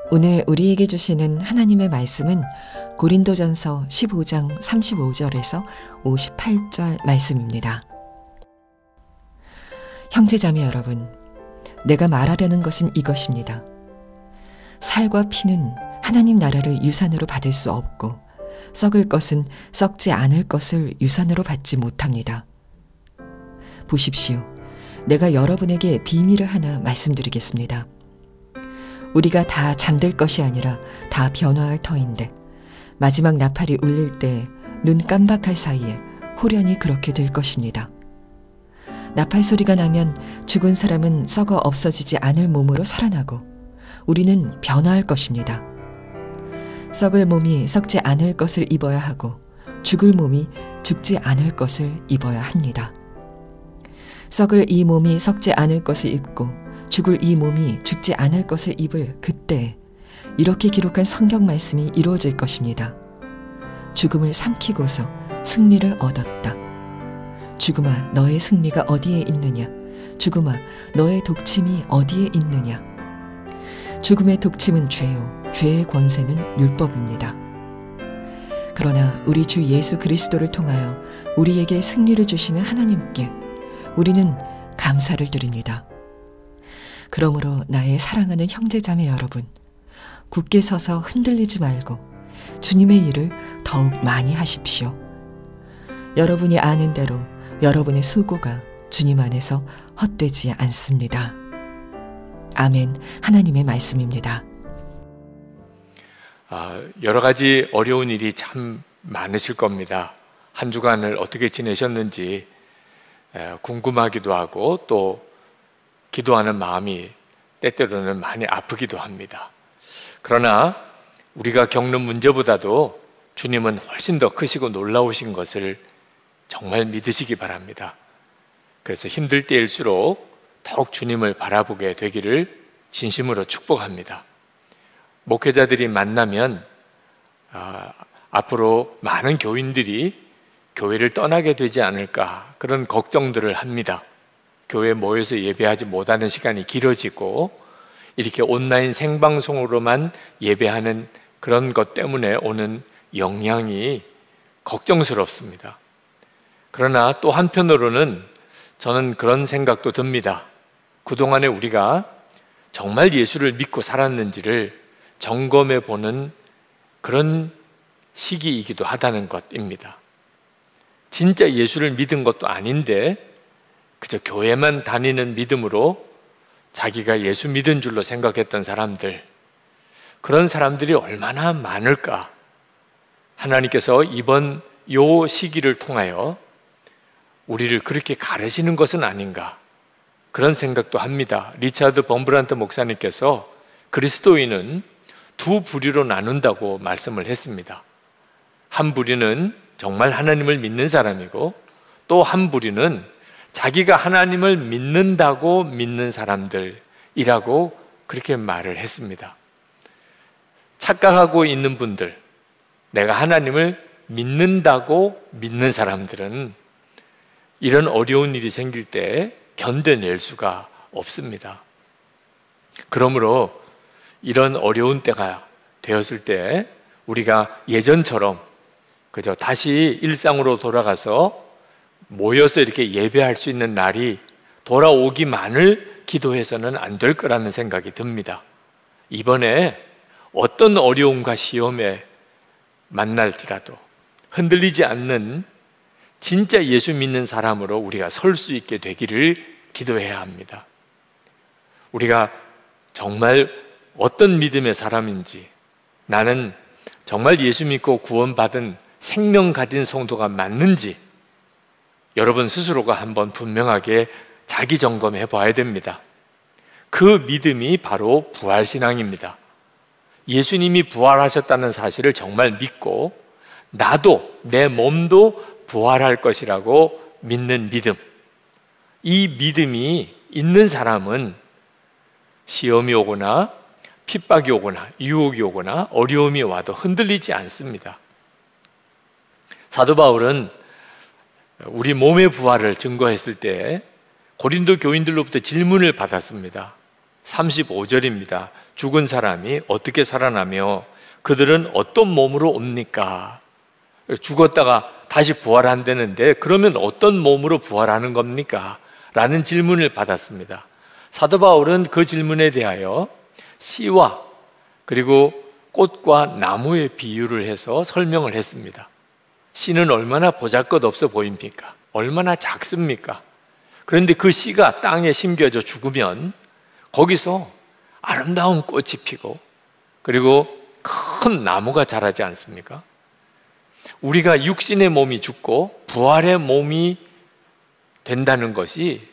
오늘 우리에게 주시는 하나님의 말씀은 고린도전서 15장 35절에서 58절 말씀입니다. 형제자매 여러분, 내가 말하려는 것은 이것입니다. 살과 피는 하나님 나라를 유산으로 받을 수 없고 썩을 것은 썩지 않을 것을 유산으로 받지 못합니다. 보십시오. 내가 여러분에게 비밀을 하나 말씀드리겠습니다. 우리가 다 잠들 것이 아니라 다 변화할 터인데 마지막 나팔이 울릴 때 눈 깜박할 사이에 호련히 그렇게 될 것입니다. 나팔 소리가 나면 죽은 사람은 썩어 없어지지 않을 몸으로 살아나고 우리는 변화할 것입니다. 썩을 몸이 썩지 않을 것을 입어야 하고 죽을 몸이 죽지 않을 것을 입어야 합니다. 썩을 이 몸이 썩지 않을 것을 입고 죽을 이 몸이 죽지 않을 것을 입을 그때 이렇게 기록한 성경 말씀이 이루어질 것입니다. 죽음을 삼키고서 승리를 얻었다. 죽음아, 너의 승리가 어디에 있느냐? 죽음아, 너의 독침이 어디에 있느냐? 죽음의 독침은 죄요, 죄의 권세는 율법입니다. 그러나 우리 주 예수 그리스도를 통하여 우리에게 승리를 주시는 하나님께 우리는 감사를 드립니다. 그러므로 나의 사랑하는 형제자매 여러분, 굳게 서서 흔들리지 말고 주님의 일을 더욱 많이 하십시오. 여러분이 아는 대로 여러분의 수고가 주님 안에서 헛되지 않습니다. 아멘. 하나님의 말씀입니다. 여러 가지 어려운 일이 참 많으실 겁니다. 한 주간을 어떻게 지내셨는지 궁금하기도 하고 또 기도하는 마음이 때때로는 많이 아프기도 합니다. 그러나 우리가 겪는 문제보다도 주님은 훨씬 더 크시고 놀라우신 것을 정말 믿으시기 바랍니다. 그래서 힘들 때일수록 더욱 주님을 바라보게 되기를 진심으로 축복합니다. 목회자들이 만나면 앞으로 많은 교인들이 교회를 떠나게 되지 않을까 그런 걱정들을 합니다. 교회에 모여서 예배하지 못하는 시간이 길어지고 이렇게 온라인 생방송으로만 예배하는 그런 것 때문에 오는 영향이 걱정스럽습니다. 그러나 또 한편으로는 저는 그런 생각도 듭니다. 그동안에 우리가 정말 예수를 믿고 살았는지를 점검해 보는 그런 시기이기도 하다는 것입니다. 진짜 예수를 믿은 것도 아닌데 그저 교회만 다니는 믿음으로 자기가 예수 믿은 줄로 생각했던 사람들, 그런 사람들이 얼마나 많을까? 하나님께서 이번 요 시기를 통하여 우리를 그렇게 가르치는 것은 아닌가, 그런 생각도 합니다. 리차드 범브란트 목사님께서 그리스도인은 두 부류로 나눈다고 말씀을 했습니다. 한 부류는 정말 하나님을 믿는 사람이고 또 한 부류는 자기가 하나님을 믿는다고 믿는 사람들이라고 그렇게 말을 했습니다. 착각하고 있는 분들, 내가 하나님을 믿는다고 믿는 사람들은 이런 어려운 일이 생길 때 견뎌낼 수가 없습니다. 그러므로 이런 어려운 때가 되었을 때 우리가 예전처럼 그저 다시 일상으로 돌아가서 모여서 이렇게 예배할 수 있는 날이 돌아오기만을 기도해서는 안 될 거라는 생각이 듭니다. 이번에 어떤 어려움과 시험에 만날지라도 흔들리지 않는 진짜 예수 믿는 사람으로 우리가 설 수 있게 되기를 기도해야 합니다. 우리가 정말 어떤 믿음의 사람인지, 나는 정말 예수 믿고 구원받은 생명 가진 성도가 맞는지 여러분 스스로가 한번 분명하게 자기 점검해 봐야 됩니다. 그 믿음이 바로 부활신앙입니다. 예수님이 부활하셨다는 사실을 정말 믿고 나도, 내 몸도 부활할 것이라고 믿는 믿음, 이 믿음이 있는 사람은 시험이 오거나 핍박이 오거나 유혹이 오거나 어려움이 와도 흔들리지 않습니다. 사도 바울은 우리 몸의 부활을 증거했을 때 고린도 교인들로부터 질문을 받았습니다. 35절입니다. 죽은 사람이 어떻게 살아나며 그들은 어떤 몸으로 옵니까? 죽었다가 다시 부활한다는데 그러면 어떤 몸으로 부활하는 겁니까? 라는 질문을 받았습니다. 사도 바울은 그 질문에 대하여 씨와 그리고 꽃과 나무의 비유를 해서 설명을 했습니다. 씨는 얼마나 보잘것없어 보입니까? 얼마나 작습니까? 그런데 그 씨가 땅에 심겨져 죽으면 거기서 아름다운 꽃이 피고 그리고 큰 나무가 자라지 않습니까? 우리가 육신의 몸이 죽고 부활의 몸이 된다는 것이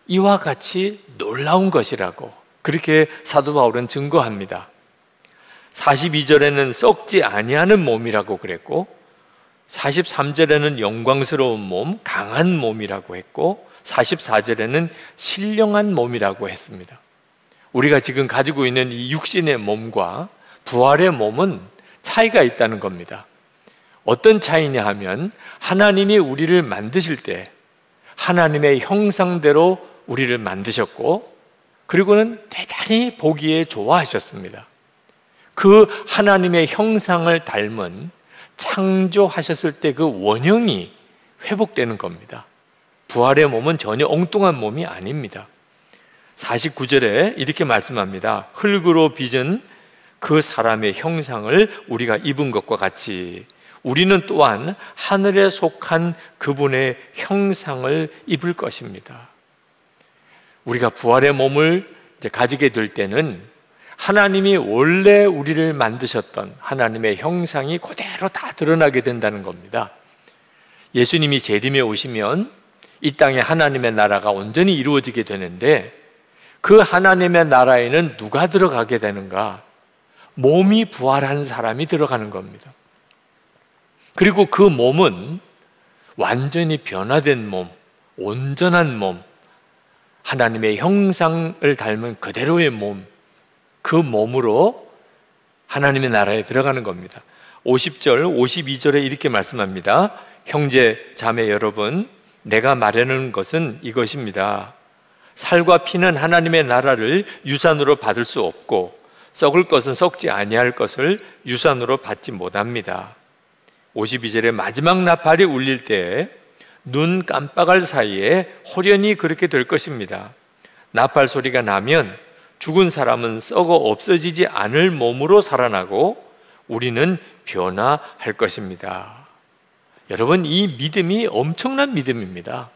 이와 같이 놀라운 것이라고 그렇게 사도 바울은 증거합니다. 42절에는 썩지 아니하는 몸이라고 그랬고 43절에는 영광스러운 몸, 강한 몸이라고 했고 44절에는 신령한 몸이라고 했습니다. 우리가 지금 가지고 있는 이 육신의 몸과 부활의 몸은 차이가 있다는 겁니다. 어떤 차이냐 하면 하나님이 우리를 만드실 때 하나님의 형상대로 우리를 만드셨고 그리고는 대단히 보기에 좋아하셨습니다. 그 하나님의 형상을 닮은 창조하셨을 때 그 원형이 회복되는 겁니다. 부활의 몸은 전혀 엉뚱한 몸이 아닙니다. 49절에 이렇게 말씀합니다. 흙으로 빚은 그 사람의 형상을 우리가 입은 것과 같이 우리는 또한 하늘에 속한 그분의 형상을 입을 것입니다. 우리가 부활의 몸을 이제 가지게 될 때는 하나님이 원래 우리를 만드셨던 하나님의 형상이 그대로 다 드러나게 된다는 겁니다. 예수님이 재림에 오시면 이 땅에 하나님의 나라가 온전히 이루어지게 되는데 그 하나님의 나라에는 누가 들어가게 되는가? 몸이 부활한 사람이 들어가는 겁니다. 그리고 그 몸은 완전히 변화된 몸, 온전한 몸, 하나님의 형상을 닮은 그대로의 몸, 그 몸으로 하나님의 나라에 들어가는 겁니다. 50절, 52절에 이렇게 말씀합니다. 형제, 자매 여러분, 내가 말하는 것은 이것입니다. 살과 피는 하나님의 나라를 유산으로 받을 수 없고 썩을 것은 썩지 아니할 것을 유산으로 받지 못합니다. 52절에 마지막 나팔이 울릴 때 눈 깜빡할 사이에 호련히 그렇게 될 것입니다. 나팔 소리가 나면 죽은 사람은 썩어 없어지지 않을 몸으로 살아나고 우리는 변화할 것입니다. 여러분, 이 믿음이 엄청난 믿음입니다.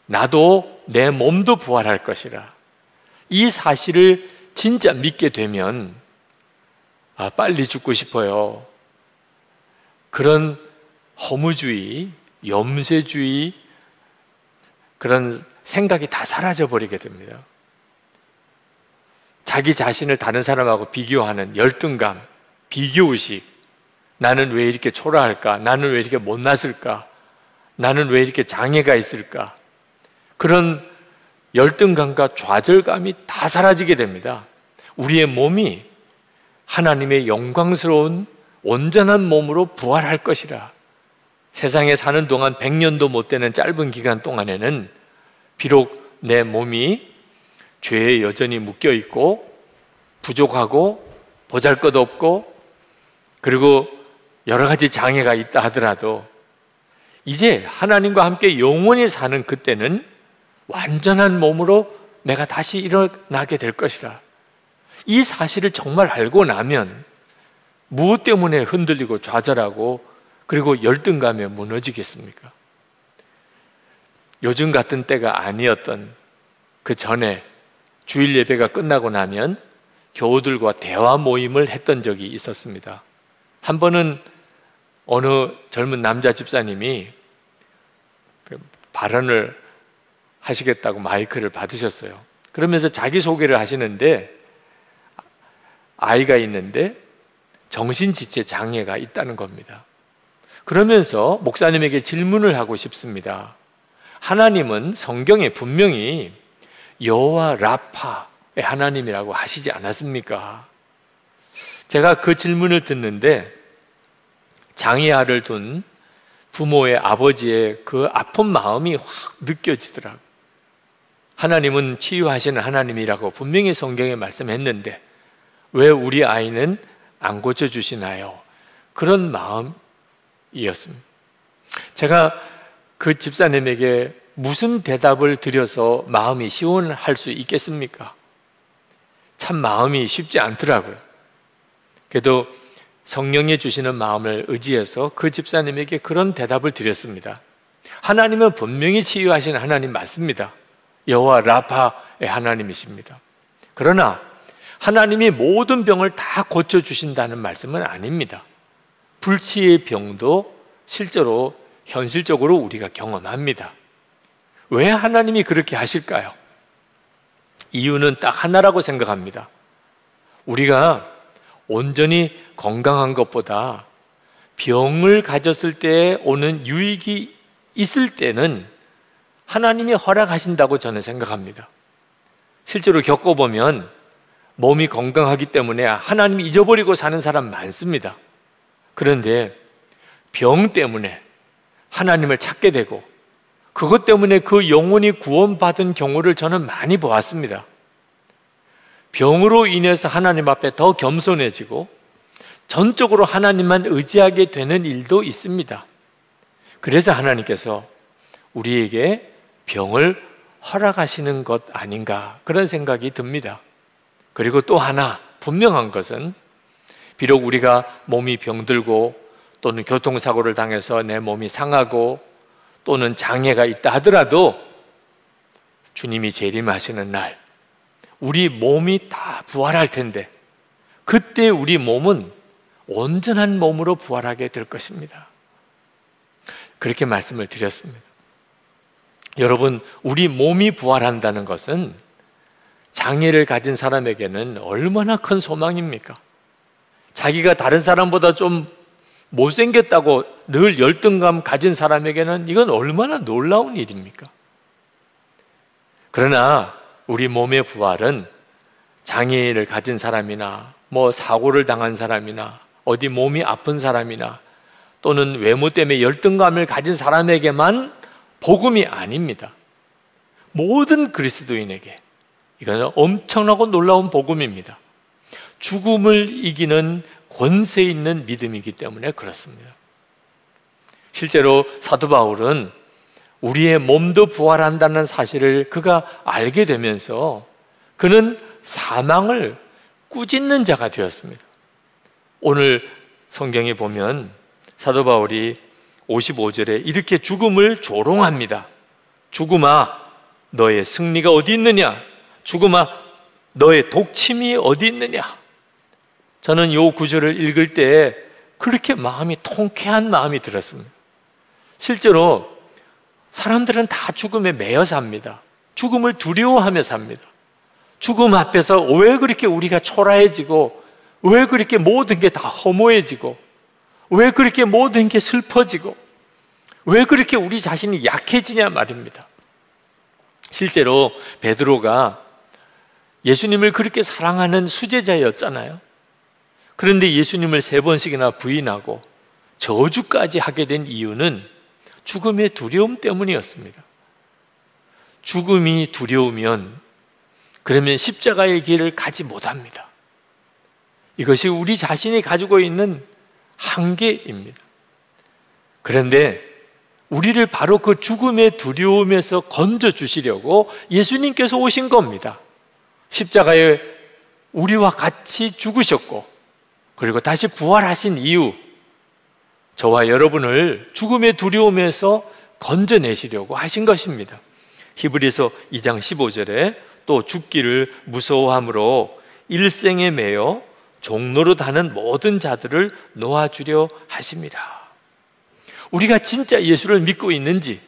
나도 내 몸도 부활할 것이라. 이 사실을 진짜 믿게 되면 빨리 죽고 싶어요. 그런 허무주의, 염세주의, 그런 생각이 다 사라져 버리게 됩니다. 자기 자신을 다른 사람하고 비교하는 열등감, 비교의식, 나는 왜 이렇게 초라할까? 나는 왜 이렇게 못났을까? 나는 왜 이렇게 장애가 있을까? 그런 열등감과 좌절감이 다 사라지게 됩니다. 우리의 몸이 하나님의 영광스러운 온전한 몸으로 부활할 것이라. 세상에 사는 동안 100년도 못 되는 짧은 기간 동안에는 비록 내 몸이 죄에 여전히 묶여 있고 부족하고 보잘것없고 그리고 여러 가지 장애가 있다 하더라도 이제 하나님과 함께 영원히 사는 그때는 완전한 몸으로 내가 다시 일어나게 될 것이라. 이 사실을 정말 알고 나면 무엇 때문에 흔들리고 좌절하고 그리고 열등감에 무너지겠습니까? 요즘 같은 때가 아니었던 그 전에 주일 예배가 끝나고 나면 교우들과 대화 모임을 했던 적이 있었습니다. 한 번은 어느 젊은 남자 집사님이 발언을 하시겠다고 마이크를 받으셨어요. 그러면서 자기소개를 하시는데 아이가 있는데 정신지체 장애가 있다는 겁니다. 그러면서 목사님에게 질문을 하고 싶습니다. 하나님은 성경에 분명히 여호와 라파의 하나님이라고 하시지 않았습니까? 제가 그 질문을 듣는데 장애아를 둔 부모의 아버지의 그 아픈 마음이 확 느껴지더라고요. 하나님은 치유하시는 하나님이라고 분명히 성경에 말씀했는데 왜 우리 아이는 안 고쳐주시나요? 그런 마음이었습니다. 제가 그 집사님에게 무슨 대답을 드려서 마음이 시원할 수 있겠습니까? 참 마음이 쉽지 않더라고요. 그래도 성령이 주시는 마음을 의지해서 그 집사님에게 그런 대답을 드렸습니다. 하나님은 분명히 치유하시는 하나님 맞습니다. 여호와 라파의 하나님이십니다. 그러나 하나님이 모든 병을 다 고쳐주신다는 말씀은 아닙니다. 불치의 병도 실제로 현실적으로 우리가 경험합니다. 왜 하나님이 그렇게 하실까요? 이유는 딱 하나라고 생각합니다. 우리가 온전히 건강한 것보다 병을 가졌을 때 오는 유익이 있을 때는 하나님이 허락하신다고 저는 생각합니다. 실제로 겪어보면 몸이 건강하기 때문에 하나님이 잊어버리고 사는 사람 많습니다. 그런데 병 때문에 하나님을 찾게 되고 그것 때문에 그 영혼이 구원받은 경우를 저는 많이 보았습니다. 병으로 인해서 하나님 앞에 더 겸손해지고 전적으로 하나님만 의지하게 되는 일도 있습니다. 그래서 하나님께서 우리에게 병을 허락하시는 것 아닌가 그런 생각이 듭니다. 그리고 또 하나 분명한 것은 비록 우리가 몸이 병들고 또는 교통사고를 당해서 내 몸이 상하고 또는 장애가 있다 하더라도 주님이 재림하시는 날 우리 몸이 다 부활할 텐데 그때 우리 몸은 온전한 몸으로 부활하게 될 것입니다. 그렇게 말씀을 드렸습니다. 여러분, 우리 몸이 부활한다는 것은 장애를 가진 사람에게는 얼마나 큰 소망입니까? 자기가 다른 사람보다 좀 못생겼다고 늘 열등감 가진 사람에게는 이건 얼마나 놀라운 일입니까? 그러나 우리 몸의 부활은 장애를 가진 사람이나 사고를 당한 사람이나 어디 몸이 아픈 사람이나 또는 외모 때문에 열등감을 가진 사람에게만 복음이 아닙니다. 모든 그리스도인에게 이거는 엄청나고 놀라운 복음입니다. 죽음을 이기는 권세 있는 믿음이기 때문에 그렇습니다. 실제로 사도 바울은 우리의 몸도 부활한다는 사실을 그가 알게 되면서 그는 사망을 꾸짖는 자가 되었습니다. 오늘 성경에 보면 사도 바울이 55절에 이렇게 죽음을 조롱합니다. 죽음아, 너의 승리가 어디 있느냐? 죽음아, 너의 독침이 어디 있느냐? 저는 이 구절을 읽을 때 그렇게 마음이 통쾌한 마음이 들었습니다. 실제로 사람들은 다 죽음에 매여 삽니다. 죽음을 두려워하며 삽니다. 죽음 앞에서 왜 그렇게 우리가 초라해지고 왜 그렇게 모든 게 다 허무해지고 왜 그렇게 모든 게 슬퍼지고 왜 그렇게 우리 자신이 약해지냐 말입니다. 실제로 베드로가 예수님을 그렇게 사랑하는 수제자였잖아요. 그런데 예수님을 3번씩이나 부인하고 저주까지 하게 된 이유는 죽음의 두려움 때문이었습니다. 죽음이 두려우면 그러면 십자가의 길을 가지 못합니다. 이것이 우리 자신이 가지고 있는 한계입니다. 그런데 우리를 바로 그 죽음의 두려움에서 건져주시려고 예수님께서 오신 겁니다. 십자가에 우리와 같이 죽으셨고 그리고 다시 부활하신 이유, 저와 여러분을 죽음의 두려움에서 건져내시려고 하신 것입니다. 히브리서 2장 15절에 또 죽기를 무서워함으로 일생에 매여 종노릇 하는 모든 자들을 놓아주려 하십니다. 우리가 진짜 예수를 믿고 있는지,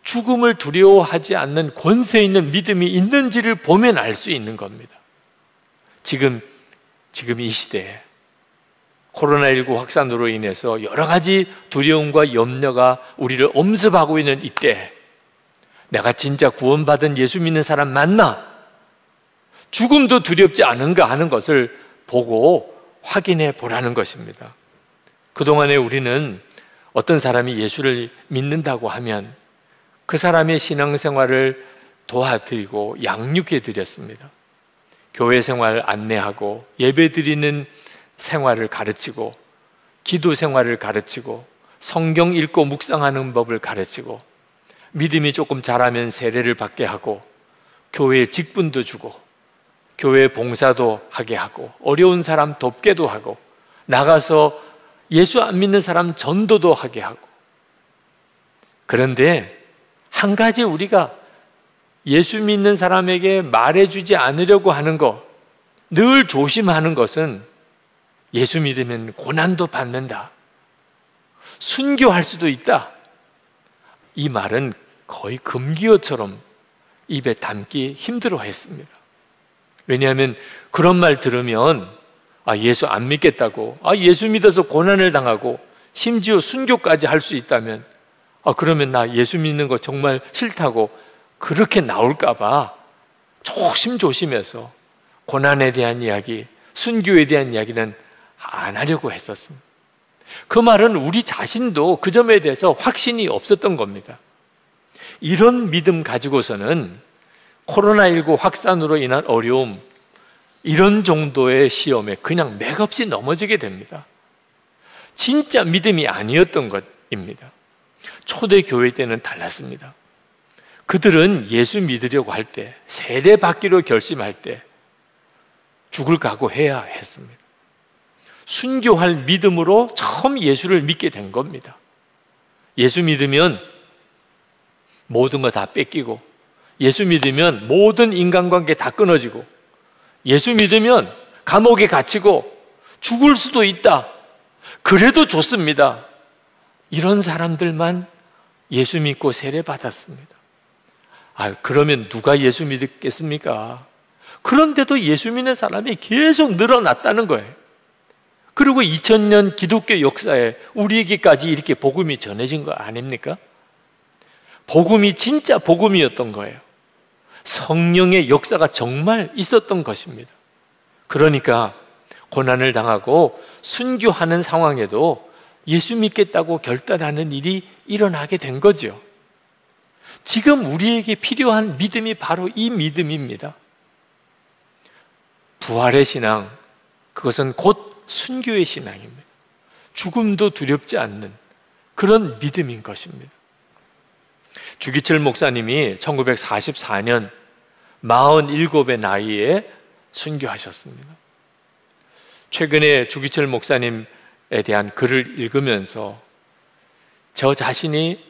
죽음을 두려워하지 않는 권세 있는 믿음이 있는지를 보면 알 수 있는 겁니다. 지금 이 시대에 코로나19 확산으로 인해서 여러 가지 두려움과 염려가 우리를 엄습하고 있는 이때 내가 진짜 구원받은 예수 믿는 사람 맞나? 죽음도 두렵지 않은가 하는 것을 보고 확인해 보라는 것입니다. 그동안에 우리는 어떤 사람이 예수를 믿는다고 하면 그 사람의 신앙생활을 도와드리고 양육해 드렸습니다. 교회 생활 안내하고 예배 드리는 생활을 가르치고 기도 생활을 가르치고 성경 읽고 묵상하는 법을 가르치고 믿음이 조금 자라면 세례를 받게 하고 교회에 직분도 주고 교회 봉사도 하게 하고 어려운 사람 돕게도 하고 나가서 예수 안 믿는 사람 전도도 하게 하고. 그런데 한 가지 우리가 예수 믿는 사람에게 말해주지 않으려고 하는 것, 늘 조심하는 것은 예수 믿으면 고난도 받는다, 순교할 수도 있다, 이 말은 거의 금기어처럼 입에 담기 힘들어 했습니다. 왜냐하면 그런 말 들으면 예수 안 믿겠다고, 예수 믿어서 고난을 당하고 심지어 순교까지 할 수 있다면 그러면 나 예수 믿는 거 정말 싫다고 그렇게 나올까 봐 조심조심해서 고난에 대한 이야기, 순교에 대한 이야기는 안 하려고 했었습니다. 그 말은 우리 자신도 그 점에 대해서 확신이 없었던 겁니다. 이런 믿음 가지고서는 코로나19 확산으로 인한 어려움, 이런 정도의 시험에 그냥 맥없이 넘어지게 됩니다. 진짜 믿음이 아니었던 것입니다. 초대교회 때는 달랐습니다. 그들은 예수 믿으려고 할 때, 세례 받기로 결심할 때 죽을 각오해야 했습니다. 순교할 믿음으로 처음 예수를 믿게 된 겁니다. 예수 믿으면 모든 거 다 뺏기고, 예수 믿으면 모든 인간관계 다 끊어지고, 예수 믿으면 감옥에 갇히고 죽을 수도 있다, 그래도 좋습니다, 이런 사람들만 예수 믿고 세례 받았습니다. 그러면 누가 예수 믿겠습니까? 그런데도 예수 믿는 사람이 계속 늘어났다는 거예요. 그리고 2000년 기독교 역사에 우리에게까지 이렇게 복음이 전해진 거 아닙니까? 복음이 진짜 복음이었던 거예요. 성령의 역사가 정말 있었던 것입니다. 그러니까 고난을 당하고 순교하는 상황에도 예수 믿겠다고 결단하는 일이 일어나게 된 거죠. 지금 우리에게 필요한 믿음이 바로 이 믿음입니다. 부활의 신앙, 그것은 곧 순교의 신앙입니다. 죽음도 두렵지 않는 그런 믿음인 것입니다. 주기철 목사님이 1944년 47의 나이에 순교하셨습니다. 최근에 주기철 목사님에 대한 글을 읽으면서 저 자신이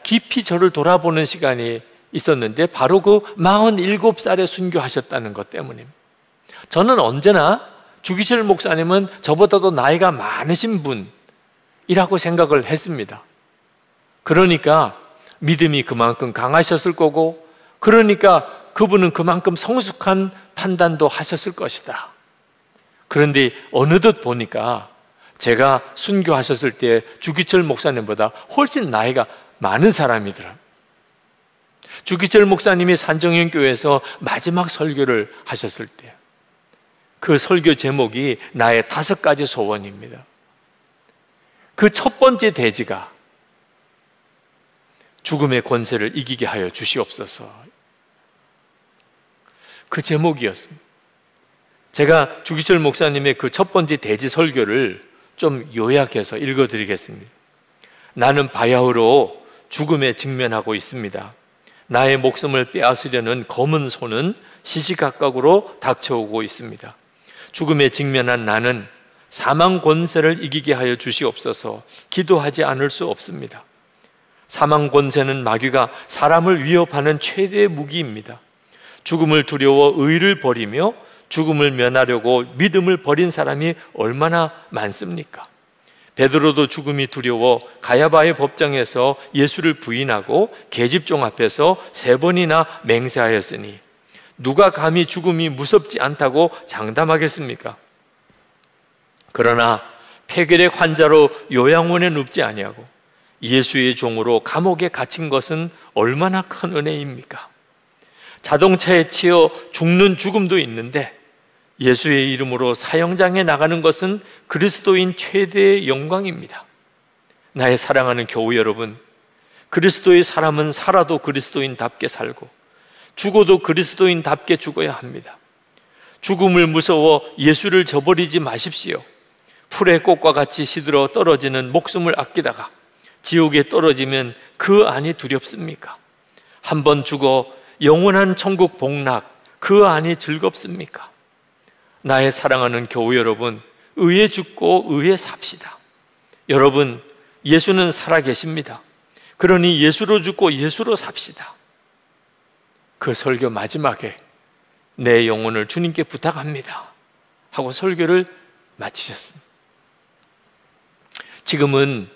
깊이 저를 돌아보는 시간이 있었는데, 바로 그 47살에 순교하셨다는 것 때문입니다. 저는 언제나 주기철 목사님은 저보다도 나이가 많으신 분이라고 생각을 했습니다. 그러니까 믿음이 그만큼 강하셨을 거고, 그러니까 그분은 그만큼 성숙한 판단도 하셨을 것이다. 그런데 어느덧 보니까 제가 순교하셨을 때 주기철 목사님보다 훨씬 나이가 많은 사람이더라고요. 주기철 목사님이 산정현교회에서 마지막 설교를 하셨을 때 그 설교 제목이 나의 5가지 소원입니다. 그 첫 번째 대지가 죽음의 권세를 이기게 하여 주시옵소서, 그 제목이었습니다. 제가 주기철 목사님의 그 첫 번째 대지 설교를 좀 요약해서 읽어드리겠습니다. 나는 바야흐로 죽음에 직면하고 있습니다. 나의 목숨을 빼앗으려는 검은 손은 시시각각으로 닥쳐오고 있습니다. 죽음에 직면한 나는 사망 권세를 이기게 하여 주시옵소서 기도하지 않을 수 없습니다. 사망 권세는 마귀가 사람을 위협하는 최대의 무기입니다. 죽음을 두려워 의를 버리며 죽음을 면하려고 믿음을 버린 사람이 얼마나 많습니까? 베드로도 죽음이 두려워 가야바의 법정에서 예수를 부인하고 계집종 앞에서 3번이나 맹세하였으니 누가 감히 죽음이 무섭지 않다고 장담하겠습니까? 그러나 폐결핵 환자로 요양원에 눕지 아니하고 예수의 종으로 감옥에 갇힌 것은 얼마나 큰 은혜입니까? 자동차에 치여 죽는 죽음도 있는데 예수의 이름으로 사형장에 나가는 것은 그리스도인 최대의 영광입니다. 나의 사랑하는 교우 여러분, 그리스도의 사람은 살아도 그리스도인답게 살고 죽어도 그리스도인답게 죽어야 합니다. 죽음을 무서워 예수를 저버리지 마십시오. 풀의 꽃과 같이 시들어 떨어지는 목숨을 아끼다가 지옥에 떨어지면 그 안이 두렵습니까? 한번 죽어 영원한 천국 복락, 그 안이 즐겁습니까? 나의 사랑하는 교우 여러분, 의에 죽고 의에 삽시다. 여러분, 예수는 살아계십니다. 그러니 예수로 죽고 예수로 삽시다. 그 설교 마지막에 내 영혼을 주님께 부탁합니다 하고 설교를 마치셨습니다. 지금은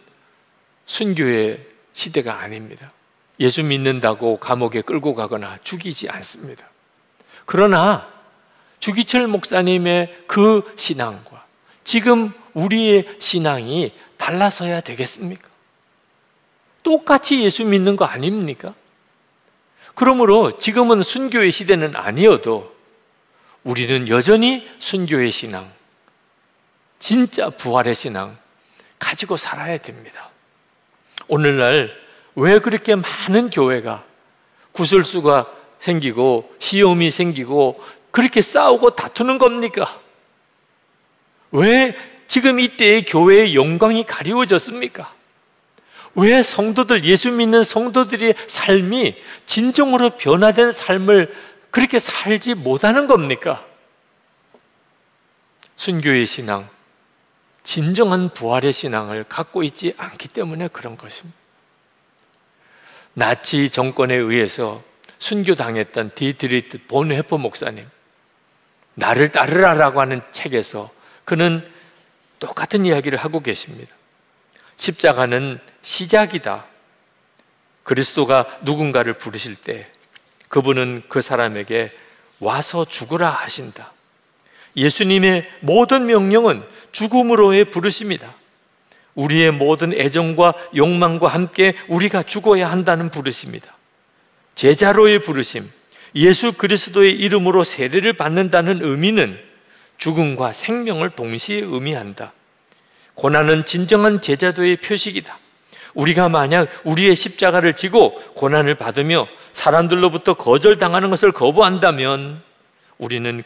순교의 시대가 아닙니다. 예수 믿는다고 감옥에 끌고 가거나 죽이지 않습니다. 그러나 주기철 목사님의 그 신앙과 지금 우리의 신앙이 달라서야 되겠습니까? 똑같이 예수 믿는 거 아닙니까? 그러므로 지금은 순교의 시대는 아니어도 우리는 여전히 순교의 신앙, 진짜 부활의 신앙 가지고 살아야 됩니다. 오늘날 왜 그렇게 많은 교회가 구설수가 생기고 시험이 생기고 그렇게 싸우고 다투는 겁니까? 왜 지금 이때의 교회의 영광이 가리워졌습니까? 왜 성도들, 예수 믿는 성도들의 삶이 진정으로 변화된 삶을 그렇게 살지 못하는 겁니까? 순교의 신앙, 진정한 부활의 신앙을 갖고 있지 않기 때문에 그런 것입니다. 나치 정권에 의해서 순교당했던 디트리트 본헤퍼 목사님, 나를 따르라라고 하는 책에서 그는 똑같은 이야기를 하고 계십니다. 십자가는 시작이다. 그리스도가 누군가를 부르실 때 그분은 그 사람에게 와서 죽으라 하신다. 예수님의 모든 명령은 죽음으로의 부르심이다. 우리의 모든 애정과 욕망과 함께 우리가 죽어야 한다는 부르심이다. 제자로의 부르심, 예수 그리스도의 이름으로 세례를 받는다는 의미는 죽음과 생명을 동시에 의미한다. 고난은 진정한 제자도의 표식이다. 우리가 만약 우리의 십자가를 지고 고난을 받으며 사람들로부터 거절당하는 것을 거부한다면 우리는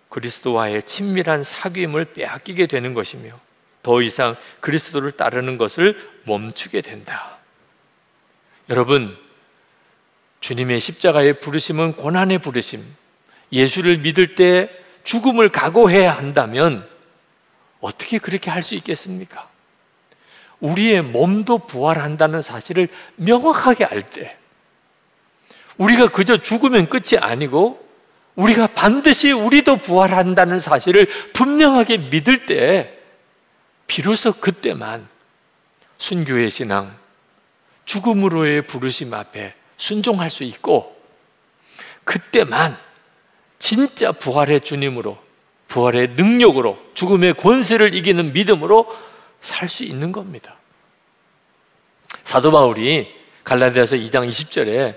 그리스도와의 친밀한 사귐을 빼앗기게 되는 것이며 더 이상 그리스도를 따르는 것을 멈추게 된다. 여러분, 주님의 십자가의 부르심은 고난의 부르심, 예수를 믿을 때 죽음을 각오해야 한다면 어떻게 그렇게 할 수 있겠습니까? 우리의 몸도 부활한다는 사실을 명확하게 알 때, 우리가 그저 죽으면 끝이 아니고 우리가 반드시 우리도 부활한다는 사실을 분명하게 믿을 때 비로소 그때만 순교의 신앙, 죽음으로의 부르심 앞에 순종할 수 있고, 그때만 진짜 부활의 주님으로, 부활의 능력으로, 죽음의 권세를 이기는 믿음으로 살 수 있는 겁니다. 사도 바울이 갈라디아서 2장 20절에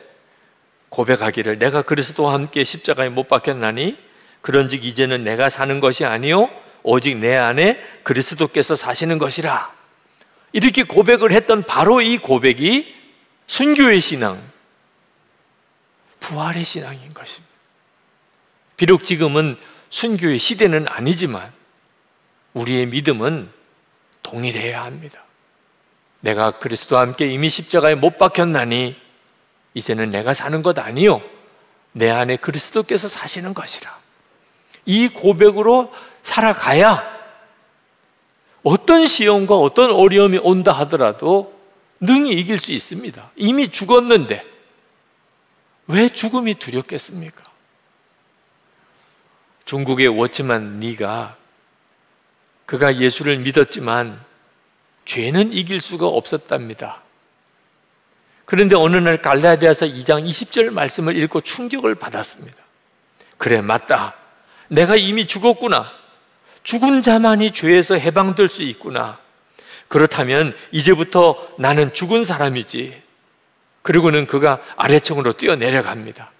고백하기를 내가 그리스도와 함께 십자가에 못 박혔나니 그런즉 이제는 내가 사는 것이 아니요 오직 내 안에 그리스도께서 사시는 것이라, 이렇게 고백을 했던 바로 이 고백이 순교의 신앙, 부활의 신앙인 것입니다. 비록 지금은 순교의 시대는 아니지만 우리의 믿음은 동일해야 합니다. 내가 그리스도와 함께 이미 십자가에 못 박혔나니 이제는 내가 사는 것 아니요 내 안에 그리스도께서 사시는 것이라. 이 고백으로 살아가야 어떤 시험과 어떤 어려움이 온다 하더라도 능히 이길 수 있습니다. 이미 죽었는데 왜 죽음이 두렵겠습니까? 중국의 워치만 리가, 그가 예수를 믿었지만 죄는 이길 수가 없었답니다. 그런데 어느 날 갈라디아서 2장 20절 말씀을 읽고 충격을 받았습니다. 그래, 맞다. 내가 이미 죽었구나. 죽은 자만이 죄에서 해방될 수 있구나. 그렇다면 이제부터 나는 죽은 사람이지. 그리고는 그가 아래층으로 뛰어내려갑니다.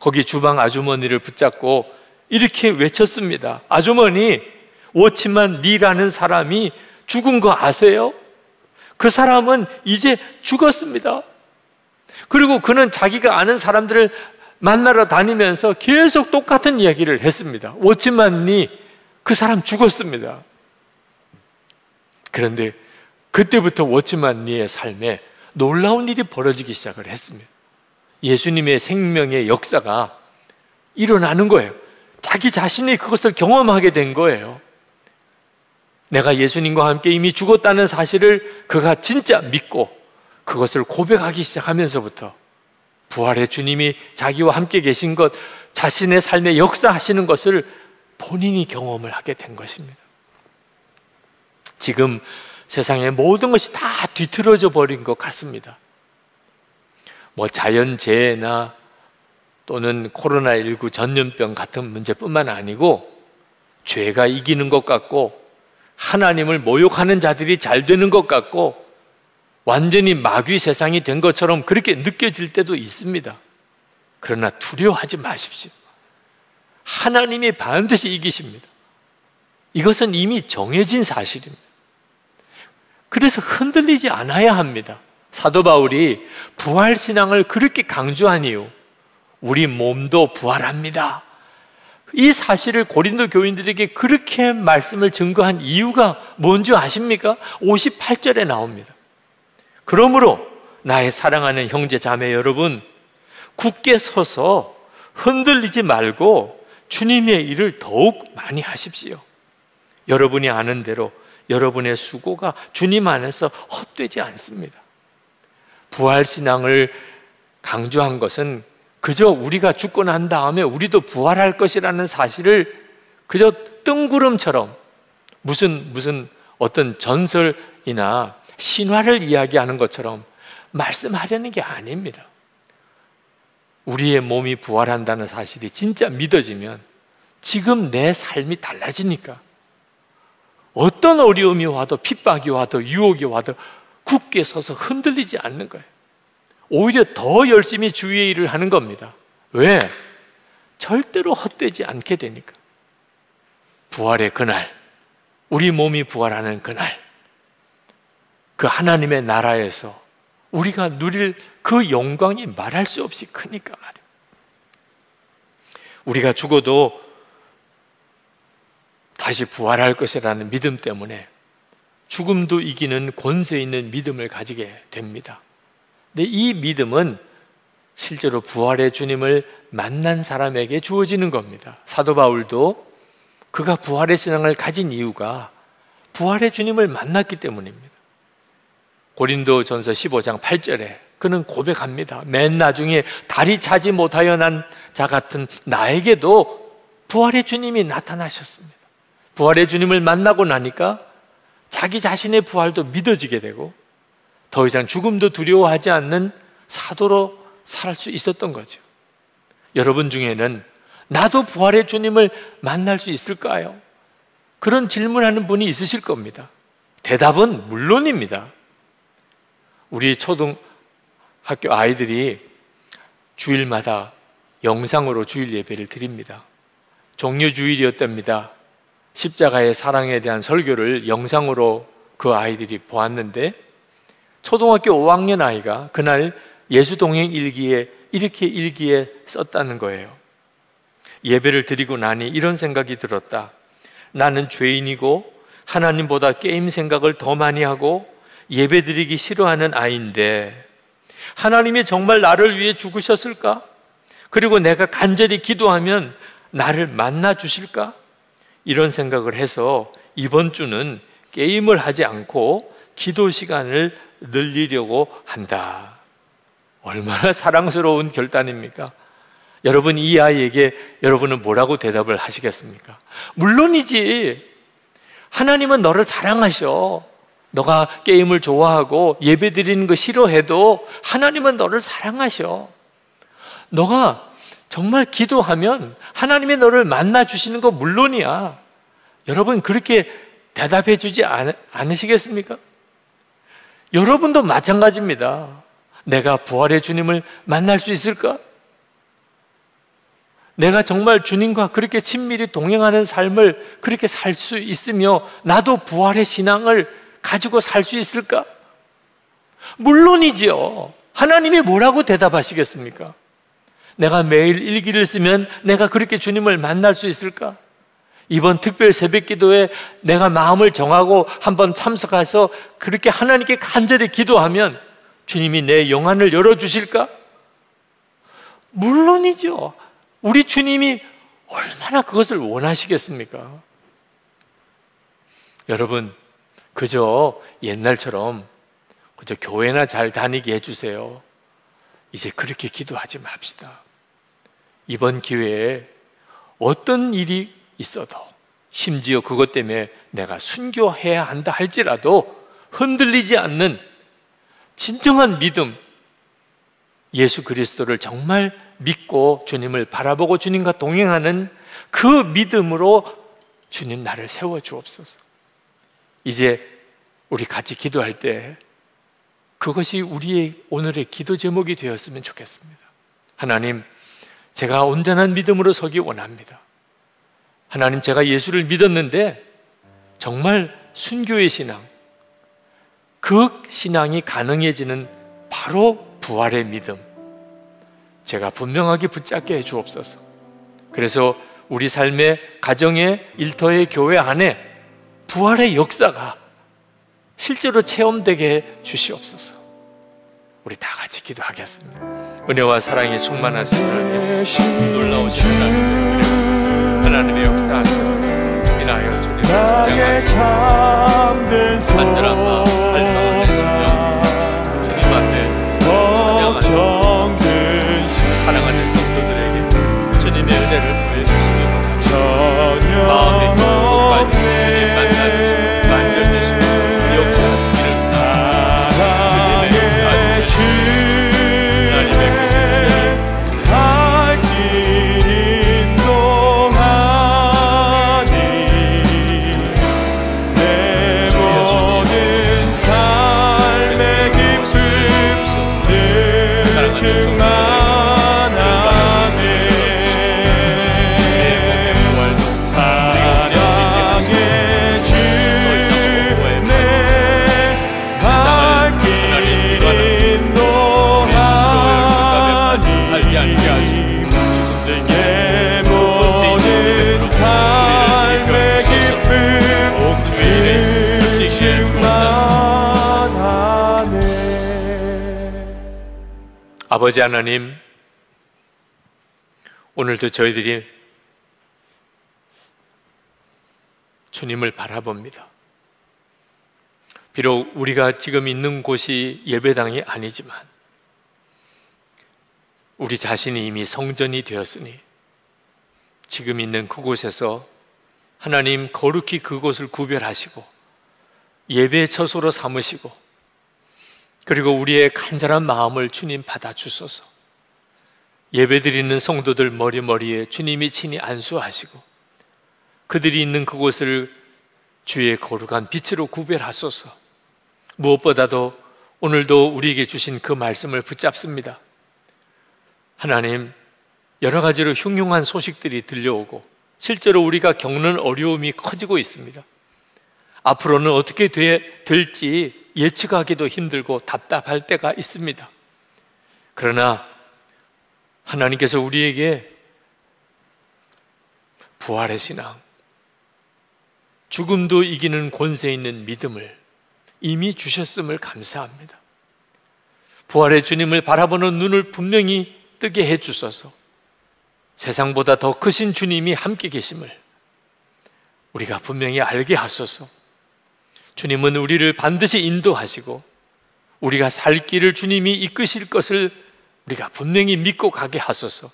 거기 주방 아주머니를 붙잡고 이렇게 외쳤습니다. 아주머니, 워치만 리라는 사람이 죽은 거 아세요? 그 사람은 이제 죽었습니다. 그리고 그는 자기가 아는 사람들을 만나러 다니면서 계속 똑같은 이야기를 했습니다. 워치만이 그 사람 죽었습니다. 그런데 그때부터 워치만리의 삶에 놀라운 일이 벌어지기 시작을 했습니다. 예수님의 생명의 역사가 일어나는 거예요. 자기 자신이 그것을 경험하게 된 거예요. 내가 예수님과 함께 이미 죽었다는 사실을 그가 진짜 믿고 그것을 고백하기 시작하면서부터 부활의 주님이 자기와 함께 계신 것, 자신의 삶에 역사하시는 것을 본인이 경험을 하게 된 것입니다. 지금 세상의 모든 것이 다 뒤틀어져 버린 것 같습니다. 자연재해나 또는 코로나19 전염병 같은 문제뿐만 아니고 죄가 이기는 것 같고 하나님을 모욕하는 자들이 잘 되는 것 같고 완전히 마귀 세상이 된 것처럼 그렇게 느껴질 때도 있습니다. 그러나 두려워하지 마십시오. 하나님이 반드시 이기십니다. 이것은 이미 정해진 사실입니다. 그래서 흔들리지 않아야 합니다. 사도 바울이 부활신앙을 그렇게 강조한 이유, 우리 몸도 부활합니다. 이 사실을 고린도 교인들에게 그렇게 말씀을 증거한 이유가 뭔지 아십니까? 58절에 나옵니다. 그러므로 나의 사랑하는 형제 자매 여러분, 굳게 서서 흔들리지 말고 주님의 일을 더욱 많이 하십시오. 여러분이 아는 대로 여러분의 수고가 주님 안에서 헛되지 않습니다. 부활신앙을 강조한 것은 그저 우리가 죽고 난 다음에 우리도 부활할 것이라는 사실을 그저 뜬구름처럼 무슨 어떤 전설이나 신화를 이야기하는 것처럼 말씀하려는 게 아닙니다. 우리의 몸이 부활한다는 사실이 진짜 믿어지면 지금 내 삶이 달라지니까 어떤 어려움이 와도 핍박이 와도 유혹이 와도 굳게 서서 흔들리지 않는 거예요. 오히려 더 열심히 주의 일을 하는 겁니다. 왜? 절대로 헛되지 않게 되니까. 부활의 그날, 우리 몸이 부활하는 그날, 그 하나님의 나라에서 우리가 누릴 그 영광이 말할 수 없이 크니까 말이에요. 우리가 죽어도 다시 부활할 것이라는 믿음 때문에 죽음도 이기는 권세 있는 믿음을 가지게 됩니다. 근데 이 믿음은 실제로 부활의 주님을 만난 사람에게 주어지는 겁니다. 사도 바울도 그가 부활의 신앙을 가진 이유가 부활의 주님을 만났기 때문입니다. 고린도전서 15장 8절에 그는 고백합니다. 맨 나중에 다리 차지 못하여 난 자 같은 나에게도 부활의 주님이 나타나셨습니다. 부활의 주님을 만나고 나니까 자기 자신의 부활도 믿어지게 되고 더 이상 죽음도 두려워하지 않는 사도로 살 수 있었던 거죠. 여러분 중에는 나도 부활의 주님을 만날 수 있을까요? 그런 질문하는 분이 있으실 겁니다. 대답은 물론입니다. 우리 초등학교 아이들이 주일마다 영상으로 주일 예배를 드립니다. 종료주일이었답니다. 십자가의 사랑에 대한 설교를 영상으로 그 아이들이 보았는데 초등학교 5학년 아이가 그날 예수동행 일기에 이렇게 일기에 썼다는 거예요. 예배를 드리고 나니 이런 생각이 들었다. 나는 죄인이고 하나님보다 게임 생각을 더 많이 하고 예배 드리기 싫어하는 아이인데 하나님이 정말 나를 위해 죽으셨을까? 그리고 내가 간절히 기도하면 나를 만나 주실까? 이런 생각을 해서 이번 주는 게임을 하지 않고 기도 시간을 늘리려고 한다. 얼마나 사랑스러운 결단입니까? 여러분, 이 아이에게 여러분은 뭐라고 대답을 하시겠습니까? 물론이지. 하나님은 너를 사랑하셔. 너가 게임을 좋아하고 예배 드리는 거 싫어해도 하나님은 너를 사랑하셔. 너가 정말 기도하면 하나님이 너를 만나 주시는 거 물론이야. 여러분, 그렇게 대답해 주지 않으시겠습니까? 여러분도 마찬가지입니다. 내가 부활의 주님을 만날 수 있을까? 내가 정말 주님과 그렇게 친밀히 동행하는 삶을 그렇게 살 수 있으며 나도 부활의 신앙을 가지고 살 수 있을까? 물론이지요. 하나님이 뭐라고 대답하시겠습니까? 내가 매일 일기를 쓰면 내가 그렇게 주님을 만날 수 있을까? 이번 특별 새벽 기도에 내가 마음을 정하고 한번 참석해서 그렇게 하나님께 간절히 기도하면 주님이 내 영안을 열어주실까? 물론이죠. 우리 주님이 얼마나 그것을 원하시겠습니까? 여러분, 그저 옛날처럼 그저 교회나 잘 다니게 해주세요. 이제 그렇게 기도하지 맙시다. 이번 기회에 어떤 일이 있어도, 심지어 그것 때문에 내가 순교해야 한다 할지라도 흔들리지 않는 진정한 믿음, 예수 그리스도를 정말 믿고 주님을 바라보고 주님과 동행하는 그 믿음으로 주님 나를 세워주옵소서. 이제 우리 같이 기도할 때 그것이 우리의 오늘의 기도 제목이 되었으면 좋겠습니다. 하나님, 제가 온전한 믿음으로 서기 원합니다. 하나님, 제가 예수를 믿었는데 정말 순교의 신앙, 그 신앙이 가능해지는 바로 부활의 믿음, 제가 분명하게 붙잡게 해 주옵소서. 그래서 우리 삶의 가정의 일터의 교회 안에 부활의 역사가 실제로 체험되게 해 주시옵소서. 우리 다 같이 기도하겠습니다. 은혜와 사랑에 충만하신 하나님, 놀라우신 하나님의 역사하시고 인하여 주님을 찬양하며 간절한 마음, 발성한 내 심령 주님 앞에 찬양하며 사랑하는 성도들에게 주님의 은혜를 보여주시기 바랍니다. 마음의 기쁨과 주님 만나주시고 만져주시고 역사하시기를 아버지 하나님, 오늘도 저희들이 주님을 바라봅니다. 비록 우리가 지금 있는 곳이 예배당이 아니지만 우리 자신이 이미 성전이 되었으니 지금 있는 그곳에서 하나님 거룩히 그곳을 구별하시고 예배의 처소로 삼으시고, 그리고 우리의 간절한 마음을 주님 받아주소서. 예배드리는 성도들 머리머리에 주님이 친히 안수하시고 그들이 있는 그곳을 주의 거룩한 빛으로 구별하소서. 무엇보다도 오늘도 우리에게 주신 그 말씀을 붙잡습니다. 하나님, 여러 가지로 흉흉한 소식들이 들려오고 실제로 우리가 겪는 어려움이 커지고 있습니다. 앞으로는 어떻게 될지 예측하기도 힘들고 답답할 때가 있습니다. 그러나 하나님께서 우리에게 부활의 신앙, 죽음도 이기는 권세 있는 믿음을 이미 주셨음을 감사합니다. 부활의 주님을 바라보는 눈을 분명히 뜨게 해주셔서 세상보다 더 크신 주님이 함께 계심을 우리가 분명히 알게 하소서. 주님은 우리를 반드시 인도하시고 우리가 살 길을 주님이 이끄실 것을 우리가 분명히 믿고 가게 하소서.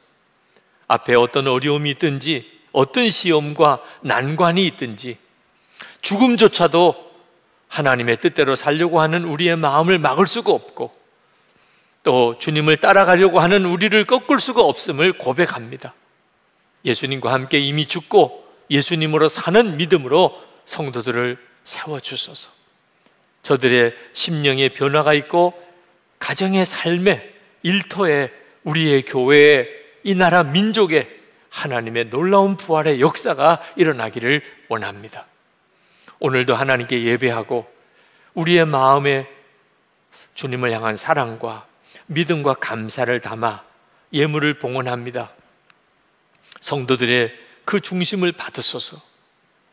앞에 어떤 어려움이 있든지 어떤 시험과 난관이 있든지 죽음조차도 하나님의 뜻대로 살려고 하는 우리의 마음을 막을 수가 없고 또 주님을 따라가려고 하는 우리를 꺾을 수가 없음을 고백합니다. 예수님과 함께 이미 죽고 예수님으로 사는 믿음으로 성도들을 세워주소서. 저들의 심령의 변화가 있고 가정의 삶에, 일터에, 우리의 교회에, 이 나라 민족에 하나님의 놀라운 부활의 역사가 일어나기를 원합니다. 오늘도 하나님께 예배하고 우리의 마음에 주님을 향한 사랑과 믿음과 감사를 담아 예물을 봉헌합니다. 성도들의 그 중심을 받으소서.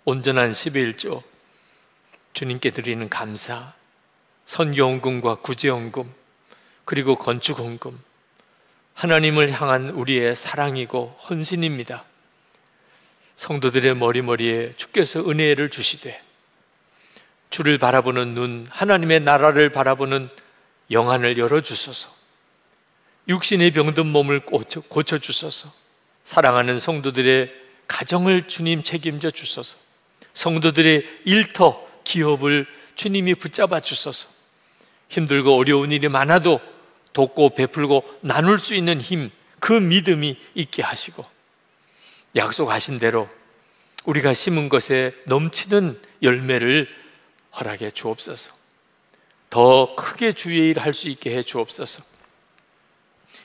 온전한 11조, 주님께 드리는 감사, 선교헌금과 구제헌금, 그리고 건축헌금, 하나님을 향한 우리의 사랑이고 헌신입니다. 성도들의 머리머리에 주께서 은혜를 주시되 주를 바라보는 눈, 하나님의 나라를 바라보는 영안을 열어주소서. 육신의 병든 몸을 고쳐주소서. 사랑하는 성도들의 가정을 주님 책임져 주소서. 성도들의 일터, 기업을 주님이 붙잡아 주소서. 힘들고 어려운 일이 많아도 돕고 베풀고 나눌 수 있는 힘, 그 믿음이 있게 하시고, 약속하신 대로 우리가 심은 것에 넘치는 열매를 허락해 주옵소서. 더 크게 주의 일 할 수 있게 해 주옵소서.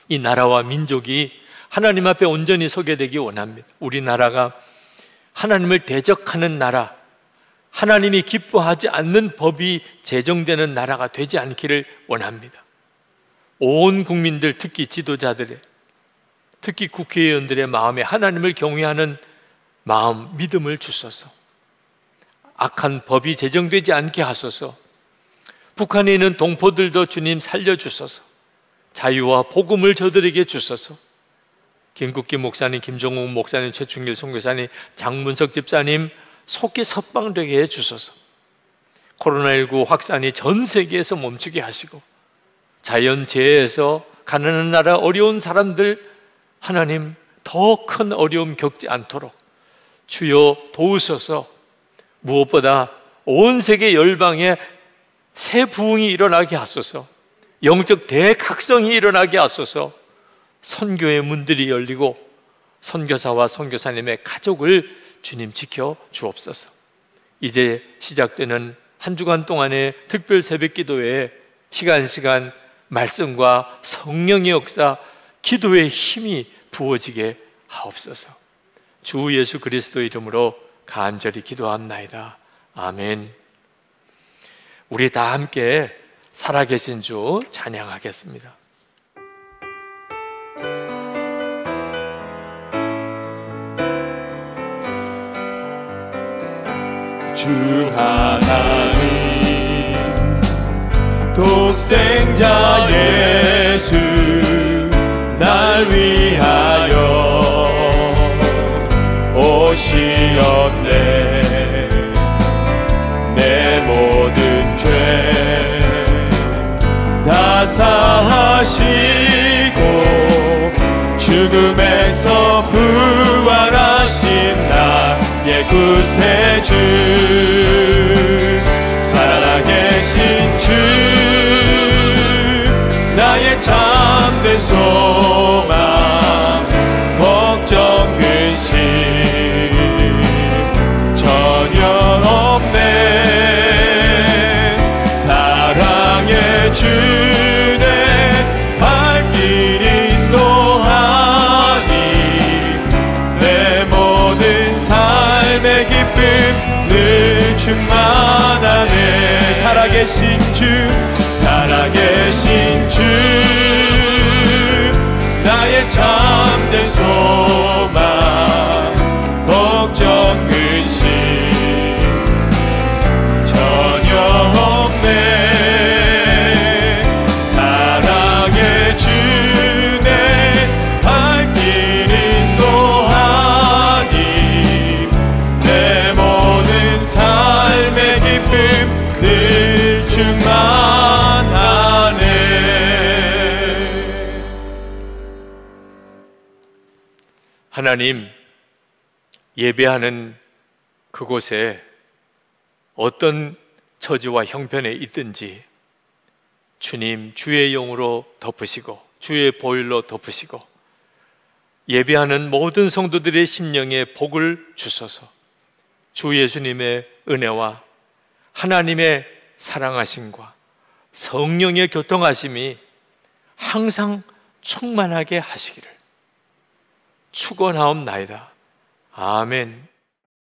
이 나라와 민족이 하나님 앞에 온전히 서게 되기 원합니다. 우리나라가 하나님을 대적하는 나라, 하나님이 기뻐하지 않는 법이 제정되는 나라가 되지 않기를 원합니다. 온 국민들, 특히 지도자들의, 특히 국회의원들의 마음에 하나님을 경외하는 마음, 믿음을 주소서. 악한 법이 제정되지 않게 하소서. 북한에 있는 동포들도 주님 살려주소서. 자유와 복음을 저들에게 주소서. 김국기 목사님, 김종욱 목사님, 최충길 선교사님, 장문석 집사님 속히 석방되게 해주소서. 코로나19 확산이 전 세계에서 멈추게 하시고, 자연재해에서 가난한 나라 어려운 사람들 하나님 더 큰 어려움 겪지 않도록 주여 도우소서. 무엇보다 온 세계 열방에 새 부흥이 일어나게 하소서. 영적 대각성이 일어나게 하소서. 선교의 문들이 열리고 선교사와 선교사님의 가족을 주님 지켜 주옵소서. 이제 시작되는 한 주간 동안의 특별 새벽 기도에 시간 말씀과 성령의 역사, 기도의 힘이 부어지게 하옵소서. 주 예수 그리스도 이름으로 간절히 기도합나이다. 아멘. 우리 다 함께 살아계신 주 찬양하겠습니다. 주 하나님 독생자 예수 날 위하여 오시었네. 내 모든 죄 다 사하시고 죽음에서 부활하신 나의 구세주, 살아계신 주, 나의 참된 소망, 걱정 근심 전혀 없네. 사랑의 주내 발길 인도하니 내 모든 삶의 기쁨 늘 충만하네. 살아계신 주, 살아계신 주, 나의 참된 소망, 걱정 근심 전혀 없네. 사랑의 주 내 발길 인도하니 내 모든 삶의 기쁨 늘 충만하네. 하나님, 예배하는 그곳에 어떤 처지와 형편에 있든지 주님 주의 영으로 덮으시고 주의 보혈로 덮으시고 예배하는 모든 성도들의 심령에 복을 주소서. 주 예수님의 은혜와 하나님의 사랑하심과 성령의 교통하심이 항상 충만하게 하시기를 축원하옵나이다. 아멘.